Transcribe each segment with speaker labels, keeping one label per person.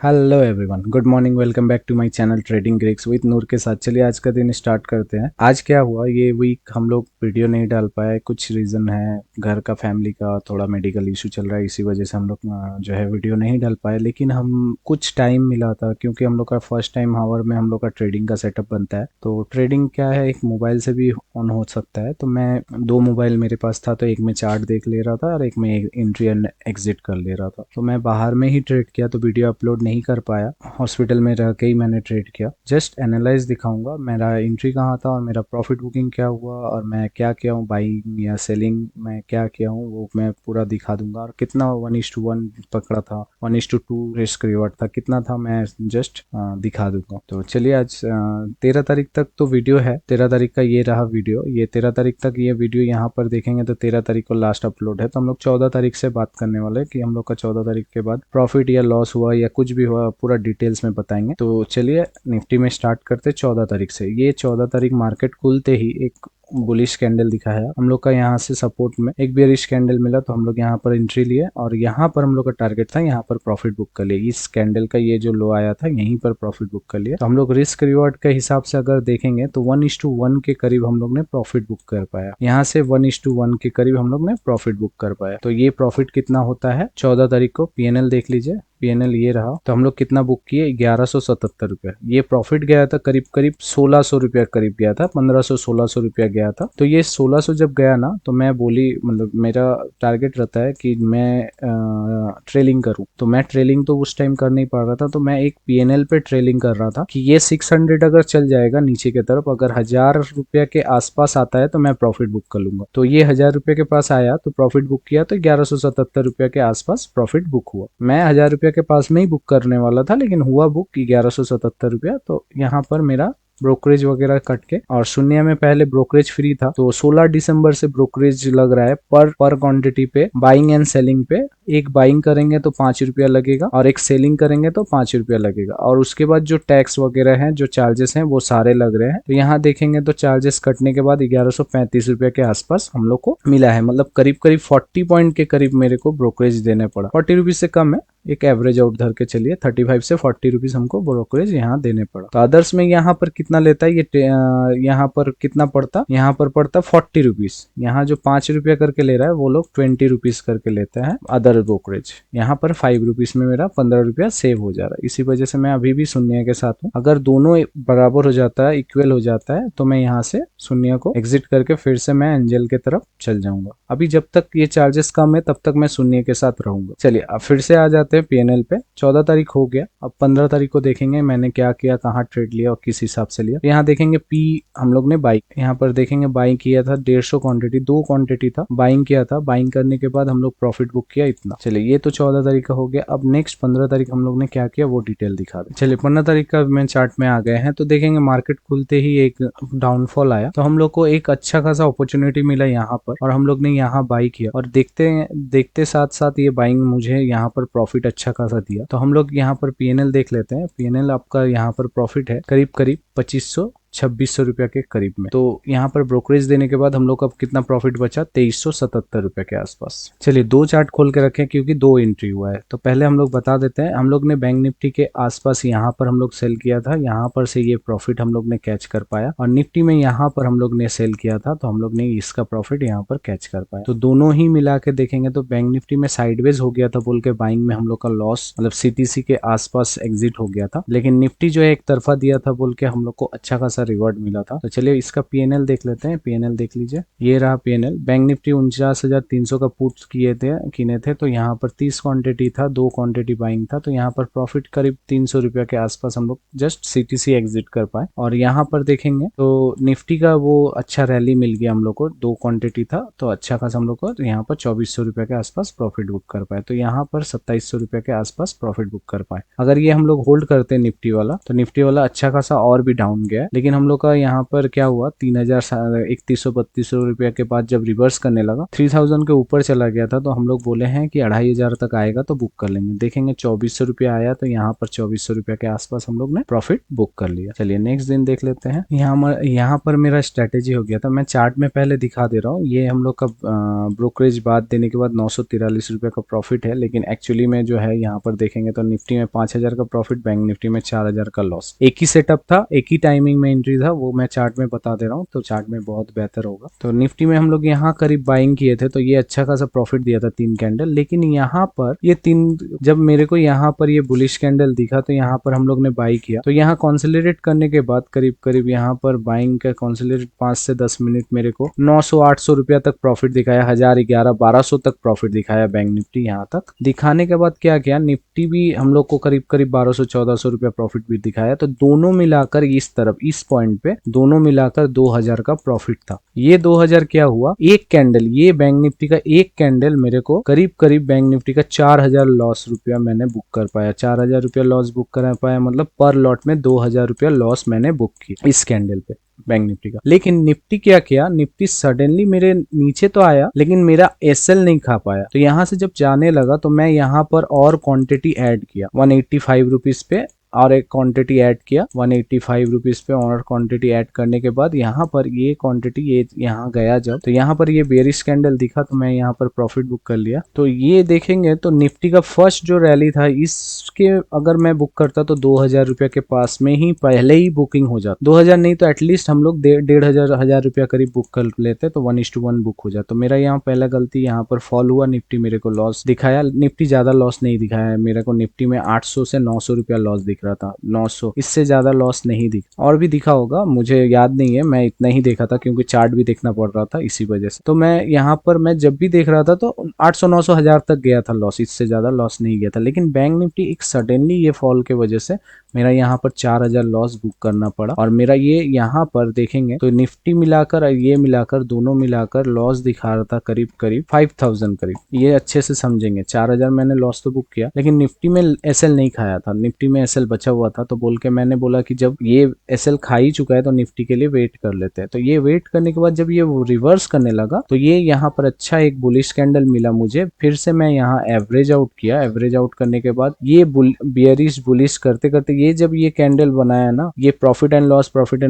Speaker 1: Hello everyone, good morning. Welcome back to my channel trading Greeks with Noor के साथ। चलिए आज का दिन स्टार्ट करते हैं। आज क्या हुआ, ये वीक हम लोग वीडियो नहीं डाल पाए। कुछ रीज़न है, घर का फैमिली का थोड़ा मेडिकल इशू चल रहा है, इसी वजह से हम लोग जो है वीडियो नहीं डाल पाए। लेकिन हम कुछ टाइम मिला था क्योंकि हम लोग का फर्स्ट टाइम हावर में हम लोग का ट्रेडिंग का सेटअप बनता है। तो ट्रेडिंग क्या है, एक मोबाइल से भी ऑन हो सकता है। तो मैं दो मोबाइल मेरे पास था, तो एक में चार्ट देख ले रहा था और एक में एंट्री एंड एग्जिट कर ले रहा था। तो मैं बाहर में ही ट्रेड किया, तो वीडियो अपलोड नहीं कर पाया। हॉस्पिटल में रह के ही मैंने ट्रेड किया। जस्ट एनालाइज दिखाऊंगा मेरा एंट्री कहाँ था और मेरा प्रॉफिट बुकिंग क्या हुआ और मैं क्या किया हूँ, बाइंग या सेलिंग में क्या किया हूँ, वो मैं पूरा दिखा दूंगा। और कितना 1:1 पकड़ा था, 1:2 रिस्क रिवॉर्ड था, कितना था, मैं जस्ट दिखा दूंगा। तो चलिए आज 13 तारीख तक तो वीडियो है। 13 तारीख का ये रहा वीडियो। ये 13 तारीख तक ये वीडियो यहाँ पर देखेंगे तो 13 तारीख को लास्ट अपलोड है। तो हम लोग 14 तारीख से बात करने वाले हैं कि हम लोग का 14 तारीख के बाद प्रॉफिट या लॉस हुआ या कुछ भी हुआ, पूरा डिटेल्स में बताएंगे। तो चलिए निफ्टी में स्टार्ट करते 14 तारीख से। ये 14 तारीख मार्केट खुलते ही एक बुलिश कैंडल दिखा है हम लोग का। यहाँ से सपोर्ट में एक बेरिश कैंडल मिला, तो हम लोग यहाँ पर एंट्री लिए और यहाँ पर हम लोग का टारगेट था, यहाँ पर प्रॉफिट बुक कर लिए। इस कैंडल का ये जो लो आया था, यहीं पर प्रॉफिट बुक कर लिया। तो हम लोग रिस्क रिवॉर्ड के हिसाब से अगर देखेंगे तो 1:1 के करीब हम लोग ने प्रॉफिट बुक कर पाया। यहाँ से 1:1 के करीब हम लोग ने प्रॉफिट बुक कर पाया। तो ये प्रॉफिट कितना होता है 14 तारीख को, पीएनएल देख लीजिए। पीएनएल ये रहा। तो हम लोग कितना बुक किए, 1177 रुपया। ये प्रॉफिट गया था करीब करीब 1600 रुपया करीब गया था, 1500-1600 रुपया गया था। तो ये 1600 जब गया ना, तो मैं बोली, मतलब मेरा टारगेट रहता है कि मैं ट्रेलिंग करूं। तो मैं ट्रेलिंग तो उस टाइम कर नहीं पा रहा था, तो मैं एक पीएनएल पे ट्रेलिंग कर रहा था कि ये 600 अगर चल जाएगा नीचे की तरफ, अगर 1000 रुपया के आसपास आता है तो मैं प्रॉफिट बुक कर लूंगा। तो ये 1000 रुपये के पास आया तो प्रॉफिट बुक किया, तो 1177 रुपया के आसपास प्रॉफिट बुक हुआ। मैं 1000 रुपया के पास में ही बुक करने वाला था, लेकिन हुआ बुक 1177 रुपया। तो यहाँ पर मेरा ब्रोकरेज वगैरह कट के, और शून्य में पहले ब्रोकरेज फ्री था, तो 16 दिसंबर से ब्रोकरेज लग रहा है पर क्वांटिटी पे, बाइंग एंड सेलिंग पे। एक बाइंग करेंगे तो 5 रुपया लगेगा और एक सेलिंग करेंगे तो 5 रुपया लगेगा। और उसके बाद जो टैक्स वगैरह है, जो चार्जेस हैं, वो सारे लग रहे हैं। तो यहाँ देखेंगे तो चार्जेस कटने के बाद 1135 रुपया के आसपास हम लोग को मिला है। मतलब करीब करीब 40 पॉइंट के करीब मेरे को ब्रोकरेज देने पड़ा। 40 रुपीज से कम है, एक एवरेज आउट धर के चलिए। 35 से 40 रुपीज हमको ब्रोकरेज यहाँ देने पड़ा। तो अदर्स में यहाँ पर कितना लेता है ये, यहाँ पर कितना पड़ता, यहाँ पर पड़ता 40 रुपीज। यहाँ जो 5 रुपया करके ले रहा है, वो लोग 20 रुपीज करके लेते हैं अदर ब्रोकरेज। यहाँ पर 5 रुपीज में मेरा 15 रुपया सेव हो जा रहा है। इसी वजह से मैं अभी भी शून्य के साथ हूँ। अगर दोनों बराबर हो जाता है, इक्वल हो जाता है, तो मैं यहाँ से शून्य को एग्जिट करके फिर से मैं एंजल के तरफ चल जाऊंगा। अभी जब तक ये चार्जेस कम है तब तक मैं शून्य के साथ रहूंगा। चलिए अब फिर से आ जाते हैं पीएनएल पे। 14 तारीख हो गया, अब 15 तारीख को देखेंगे मैंने क्या किया, कहाँ ट्रेड लिया और किस हिसाब से लिया। यहाँ देखेंगे पी हम लोग ने बाई, यहाँ पर देखेंगे बाइंग किया था 150 क्वांटिटी, 2 क्वांटिटी था, बाइंग किया था। बाइंग करने के बाद हम लोग प्रॉफिट बुक किया इतना। चलिए ये तो 14 तारीख का हो गया। अब नेक्स्ट 15 तारीख हम लोग ने क्या किया वो डिटेल दिखा दे। चलिए 15 तारीख का मैं चार्ट में आ गए हैं। तो देखेंगे मार्केट खुलते ही एक डाउनफॉल आया, तो हम लोग को एक अच्छा खासा अपॉर्चुनिटी मिला यहाँ पर, और हम लोग ने यहाँ बाई किया। और देखते देखते साथ साथ ये बाइंग मुझे यहाँ पर प्रॉफिट अच्छा खासा दिया। तो हम लोग यहाँ पर पीएनएल देख लेते हैं। पीएनएल आपका यहाँ पर प्रॉफिट है करीब करीब 2500-2600 रुपया के करीब में। तो यहाँ पर ब्रोकरेज देने के बाद हम लोग का कितना प्रॉफिट बचा, 2377 रुपया के आसपास। चलिए दो चार्ट खोल के रखें क्योंकि दो एंट्री हुआ है। तो पहले हम लोग बता देते हैं, हम लोग ने बैंक निफ्टी के आसपास यहाँ पर हम लोग सेल किया था, यहाँ पर से ये प्रॉफिट हम लोग ने कैच कर पाया। और निफ्टी में यहाँ पर हम लोग ने सेल किया था, तो हम लोग ने इसका प्रॉफिट यहाँ पर कैच कर पाया। तो दोनों ही मिला के देखेंगे तो बैंक निफ्टी में साइडवेज हो गया था बोल के बाइंग में हम लोग का लॉस, मतलब सीटीसी के आसपास एग्जिट हो गया था। लेकिन निफ्टी जो है एक तरफा दिया था बोल के हम लोग को अच्छा खासा रिवॉर्ड मिला था। तो चलिए इसका पीएनएल देख लेते हैं। पीएनएल देख लीजिए, ये रहा पीएनएल। बैंक निफ्टी 49,300 का पुट किने थे, तो यहाँ पर 30 क्वांटिटी था, 2 क्वांटिटी बाइंग था। तो यहाँ पर प्रॉफिट करीब 300 रुपया के आसपास हम लोग जस्ट सीटीसी एग्जिट कर पाए। और यहाँ पर देखेंगे तो निफ्टी का वो अच्छा रैली मिल गया हम लोग को, 2 क्वांटिटी था, तो अच्छा खासा हम लोग को यहाँ पर 2400 रुपया के आसपास प्रॉफिट बुक कर पाए। तो यहाँ पर 2700 रुपया के आसपास प्रॉफिट बुक कर पाए। अगर ये हम लोग होल्ड करते हैं निफ्टी वाला, तो निफ्टी वाला अच्छा खासा और भी डाउन गया, लेकिन लेकिन हम लोग का यहाँ पर क्या हुआ, 3132 रुपया के बाद जब रिवर्स करने लगा 3000 के ऊपर चला गया था, तो हम लोग बोले हैं कि 2500 तक आएगा तो बुक कर लेंगे। देखेंगे 2400 रुपया आया, तो यहाँ पर 2400 रुपया के आसपास हम लोग ने प्रॉफिट बुक कर लिया। चलिए नेक्स्ट दिन देख लेते हैं। यहाँ पर मेरा स्ट्रेटेजी हो गया था। मैं चार्ट में पहले दिखा दे रहा हूँ। ये हम लोग का ब्रोकरेज बाद देने के बाद 943 रुपये का प्रॉफिट है, लेकिन एक्चुअली में जो है यहाँ पर देखेंगे तो निफ्टी में 5000 का प्रॉफिट, बैंक निफ्टी में 4000 का लॉस। एक ही सेटअप था, एक ही टाइमिंग में एंट्री था, वो मैं चार्ट में बता दे रहा हूँ, तो चार्ट में बहुत बेहतर होगा। तो निफ्टी में हम लोग यहाँ करीब बाइंग किए थे, तो ये अच्छा खासा प्रॉफिट दिया था 3 कैंडल। लेकिन यहाँ पर ये 3, जब मेरे को यहाँ पर ये बुलिश कैंडल दिखा तो यहाँ पर हम लोग ने बाई किया। तो यहाँ कंसोलिडेट करने के बाद करीब यहाँ पर बाइंग का कंसोलिडेट 5 से 10 मिनट मेरे को 900-800 रुपया तक प्रॉफिट दिखाया, 1011-1200 तक प्रॉफिट दिखाया बैंक निफ्टी। यहाँ तक दिखाने के बाद क्या किया, निफ्टी भी हम लोग को करीब 1200-1400 रुपया प्रॉफिट भी दिखाया। तो दोनों मिलाकर इस तरफ, इस पॉइंट पे दोनों मिलाकर 2000 का प्रॉफिट था। ये 2000 क्या हुआ, एक कैंडल, ये बैंक निफ्टी का एक कैंडल मेरे को करीब बैंक निफ्टी का 4000 लॉस रुपया मैंने बुक कर पाया। 4000 रुपया लॉस बुक कर पाया, मतलब पर लॉट में 2000 रुपया लॉस मैंने बुक किया इस कैंडल पे बैंक निफ्टी का। लेकिन निफ्टी क्या किया, निफ्टी सडनली मेरे नीचे तो आया, लेकिन मेरा एसएल नहीं खा पाया। तो यहाँ से जब जाने लगा तो मैं यहाँ पर और क्वांटिटी ऐड किया 185 रुपीज पे, और एक क्वांटिटी ऐड किया 185 रुपीज पे। और क्वांटिटी ऐड करने के बाद यहाँ पर ये क्वांटिटी ये यहाँ गया जब, तो यहाँ पर ये बेरिश कैंडल दिखा, तो मैं यहाँ पर प्रॉफिट बुक कर लिया। तो ये देखेंगे तो निफ्टी का फर्स्ट जो रैली था, इसके अगर मैं बुक करता तो 2000 रुपया के पास में ही पहले ही बुकिंग हो जाता। 2000 नहीं तो एटलीस्ट हम लोग 1500 रुपया करीब बुक कर लेते, तो 1:1 बुक हो जाता। तो मेरा यहाँ पहला गलती, यहाँ पर फॉल हुआ, निफ्टी मेरे को लॉस दिखाया। निफ्टी ज्यादा लॉस नहीं दिखाया मेरे को, निफ्टी में 800 से 900 रुपया लॉस दिख रहा था, 900, इससे ज्यादा लॉस नहीं दिखा। और भी दिखा होगा, मुझे याद नहीं है, मैं इतना ही देखा था क्योंकि चार्ट भी देखना पड़ रहा था इसी वजह से। तो मैं यहाँ पर मैं जब भी देख रहा था तो 800, 900, 1000 तक गया था लॉस, इससे ज्यादा लॉस नहीं गया था। लेकिन बैंक निफ्टी एक सडनली ये फॉल के वजह से मेरा यहाँ पर 4000 लॉस बुक करना पड़ा। और मेरा ये यहाँ पर देखेंगे तो निफ्टी मिलाकर और ये मिलाकर, दोनों मिलाकर लॉस दिखा रहा था करीब 5000 करीब। ये अच्छे से समझेंगे, 4000 मैंने लॉस तो बुक किया, लेकिन निफ्टी में एसएल नहीं खाया था, निफ्टी में एसएल बचा हुआ था। तो बोल के मैंने बोला कि जब ये एसएल खा ही चुका है तो निफ्टी के लिए वेट कर लेते हैं। तो ये वेट करने के बाद जब ये रिवर्स करने लगा, तो ये यहाँ पर अच्छा एक बुलिश कैंडल मिला मुझे। फिर से मैं यहाँ एवरेज आउट किया। एवरेज आउट करने के बाद ये बियरिश बुलिश करते करते, ये जब ये कैंडल बनाया ना, ये प्रॉफिट एंड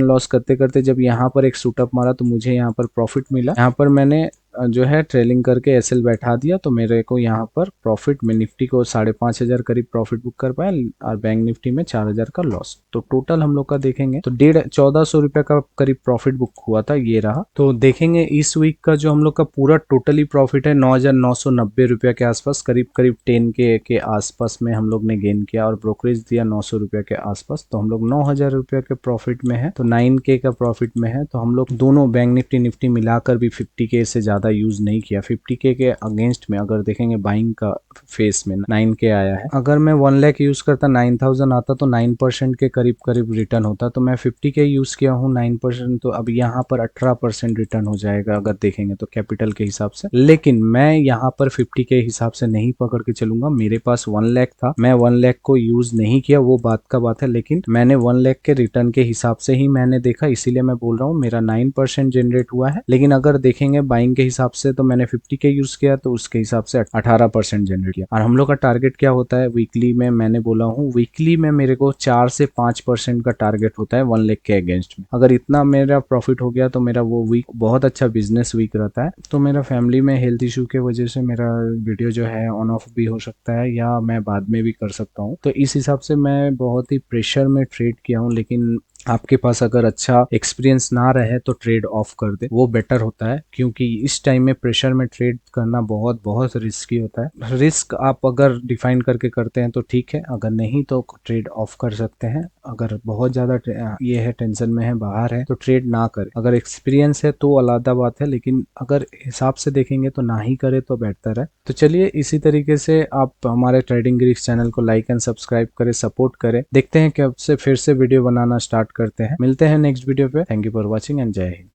Speaker 1: लॉस करते करते जब यहाँ पर एक शूटअप मारा, तो मुझे यहाँ पर प्रॉफिट मिला। यहाँ पर मैंने जो है ट्रेलिंग करके एसएल बैठा दिया, तो मेरे को यहाँ पर प्रॉफिट में निफ्टी को 5500 करीब प्रॉफिट बुक कर पाया, और बैंक निफ्टी में 4000 का लॉस। तो टोटल हम लोग का देखेंगे तो 1400 रुपया का करीब प्रॉफिट बुक हुआ था, ये रहा। तो देखेंगे इस वीक का जो हम लोग का पूरा टोटली प्रॉफिट है 9990 रुपया के आसपास, करीब 10 के आसपास में हम लोग ने गेन किया, और ब्रोकरेज दिया 900 रुपया के आसपास। तो हम लोग 9000 रुपया के प्रॉफिट में है, तो 9K का प्रॉफिट में है। तो हम लोग दोनों बैंक निफ्टी मिलाकर भी 50K से ज्यादा यूज नहीं किया। 50K के अगेंस्ट में अगर देखेंगे बाइंग का फेस में 9K आया है। अगर मैं 1 लाख यूज करता, 9000 आता, तो 9% के करीब रिटर्न होता। तो मैं 50K यूज किया हूँ 9%, तो अब यहाँ पर 18% रिटर्न हो जाएगा अगर देखेंगे तो कैपिटल के हिसाब से। लेकिन मैं यहाँ पर 50 के हिसाब से नहीं पकड़ के चलूंगा। मेरे पास 1 लाख था, मैं 1 लाख को यूज नहीं किया, वो बात का बात है। लेकिन मैंने 1 लाख के रिटर्न के हिसाब से ही मैंने देखा, इसीलिए मैं बोल रहा हूँ मेरा 9% जनरेट हुआ है। लेकिन अगर देखेंगे बाइंग के हिसाब से तो मैंने 50 के यूज किया, तो उसके हिसाब से 18% जनरेट किया। और हम लोग का टारगेट क्या होता है वीकली में, मैंने बोला हूँ वीकली में मेरे को 4 से 5% का टारगेट होता है 1 लाख के अगेंस्ट में। अगर इतना मेरा प्रॉफिट हो गया तो मेरा वो वीक बहुत अच्छा बिजनेस वीक रहता है। तो मेरा फैमिली में हेल्थ इशू के वजह से मेरा वीडियो जो है ऑन ऑफ भी हो सकता है, या मैं बाद में भी कर सकता हूँ। तो इस हिसाब से मैं बहुत ही प्रेशर में ट्रेड किया हूँ। लेकिन आपके पास अगर अच्छा एक्सपीरियंस ना रहे तो ट्रेड ऑफ कर दे, वो बेटर होता है। क्योंकि इस टाइम में प्रेशर में ट्रेड करना बहुत रिस्की होता है। रिस्क आप अगर डिफाइन करके करते हैं तो ठीक है, अगर नहीं तो ट्रेड ऑफ कर सकते हैं। अगर बहुत ज्यादा ये है, टेंशन में है, बाहर है, तो ट्रेड ना करें। अगर एक्सपीरियंस है तो अलग बात है, लेकिन अगर हिसाब से देखेंगे तो ना ही करे तो बेहतर है। तो चलिए इसी तरीके से आप हमारे ट्रेडिंग ग्रीक्स चैनल को लाइक एंड सब्सक्राइब करें, सपोर्ट करें। देखते हैं कि अब से फिर से वीडियो बनाना स्टार्ट करते हैं। मिलते हैं नेक्स्ट वीडियो पे। Thank you for watching and जय हिंद।